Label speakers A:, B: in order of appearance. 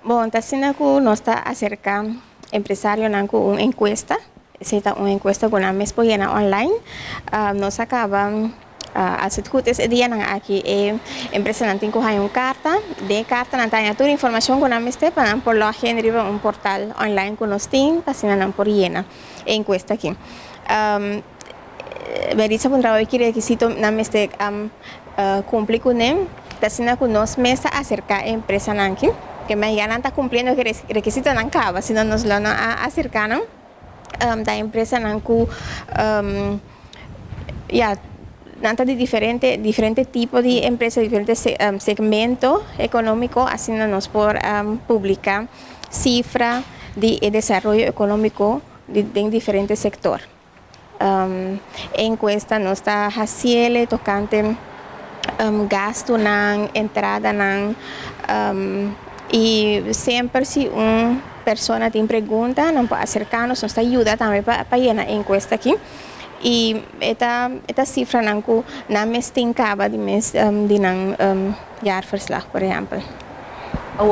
A: Bom, assim que nós está acerca empresário nanku uma encuesta, seita uma encuesta com a mes pojena online, nós acaba as goed is dia nang aqui empresa não tem que carta, de carta não tem toda informação com a mes te para por lá generiva um portal online que nós tem, assim não por hiena encuesta aqui. Berisa pun trabalho que requisito na mes te cumplir com ele, assim que nós mesa acerca empresa nanki que me ya no está cumpliendo el requisito no acaba, sino nos lo acercan da empresa nanku ya nanta de diferente tipo de empresa, diferentes segmentos económicos, así nos por publicar cifra de desarrollo económico de diferentes sectores. Encuesta nos está haciendo tocante gasto nan, entrada nan, y siempre si una persona tiene pregunta, nos puede acercarnos, nos ayuda también para llenar encuesta aquí. Y esta cifra nanku na mes tincaba de mes de nan jaar verslag, por ejemplo.